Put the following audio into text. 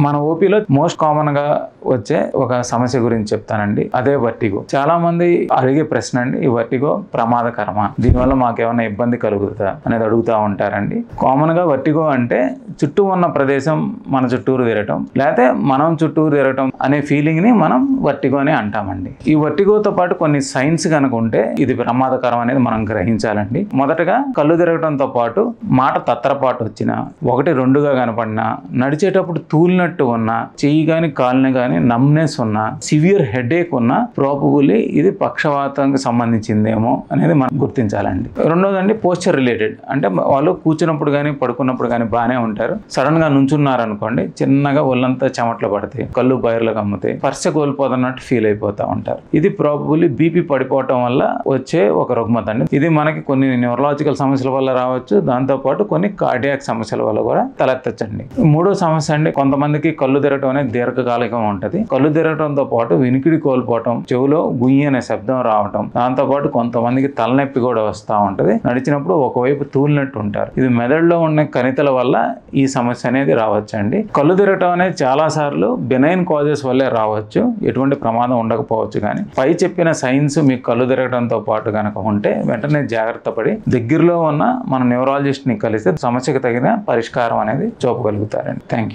మన ఓపీలో most common గా వచ్చే ఒక సమస్య గురించి చెప్తానండి. అదే వర్టిగో. చాలా మంది అడిగే ప్రశ్న అండి, ఈ వర్టిగో ప్రమాదకరమా, దీనివల్ల మాకేమైనా ఇబ్బంది కలుగుతుందా అనేది అడుగుతూ ఉంటారండి. కామన్ గా వర్టిగో అంటే చుట్టూ ఉన్న ప్రదేశం మన చుట్టూరు తిరగటం, లేకపోతే మనం చుట్టూరు తిరగటం అనే ఫీలింగ్ ని మనం వర్టిగో అని అంటామండి. ఈ వర్టిగోతో పాటు కొన్ని సైన్స్ కనుక ఉంటే ఇది ప్రమాదకరం అనేది మనం గ్రహించాలండి. మొదటగా కళ్ళు తిరగటంతో పాటు మాట తత్తరపాటు వచ్చిన, ఒకటి రెండుగా కనపడినా, నడిచేటప్పుడు తూలినట్టు ఉన్నా, చెయ్యి కానీ కాలుని కానీ నమ్నెస్ ఉన్నా, సివియర్ హెడేక్ ఉన్నా ప్రాబబుల్లీ ఇది పక్షవాతానికి సంబంధించిందేమో అనేది మనం గుర్తించాలండి. రెండోదండి పోస్చర్ రిలేటెడ్. అంటే వాళ్ళు కూర్చున్నప్పుడు కానీ పడుకున్నప్పుడు కానీ బాగానే ఉంటారు, సడన్ గా నుంచున్నారు అనుకోండి, చిన్నగా ఒళ్ళంతా చెమట్లు పడతాయి, కళ్ళు బయర్లు కమ్ముతాయి, స్పర్శ కోల్పోతున్నట్టు ఫీల్ అయిపోతూ ఉంటారు. ఇది ప్రాబబుల్లీ బీపీ పడిపోవటం వల్ల వచ్చే ఒక రుగ్మత అండి. ఇది మనకి కొన్ని న్యూరలాజికల్ సమస్యల వల్ల రావచ్చు, దాంతోపాటు కొన్ని కార్డియాక్ సమస్యల వల్ల కూడా తలెత్తచ్చండి. మూడో సమస్య అండి, కొంతమందికి కళ్ళు తిరగటం అనేది దీర్ఘకాలికం ఉంటుంది. కళ్ళు తిరగటంతో పాటు వినికిడి కోల్పోవటం, చెవులో గుయ్యి అనే శబ్దం రావటం, దాంతోపాటు కొంతమందికి తలనొప్పి కూడా వస్తూ ఉంటుంది, నడిచినప్పుడు ఒకవైపు తూలినట్టు ఉంటారు. ఇది మెదడులో ఉన్న కణితుల వల్ల ఈ సమస్య అనేది రావచ్చండి. కళ్ళు తిరగటం అనేది చాలా సార్లు బెనైన్ కాజెస్ వల్లే రావచ్చు, ఎటువంటి ప్రమాదం ఉండకపోవచ్చు. కానీ పై చెప్పిన సైన్స్ మీకు కళ్ళు తిరగడంతో పాటు కనుక ఉంటే వెంటనే జాగ్రత్త పడి దగ్గరలో ఉన్న మన న్యూరాలజిస్ట్ ని కలిసి సమస్యకు తగిన పరిష్కారం అనేది చూపగలుగుతారండి. Thank you.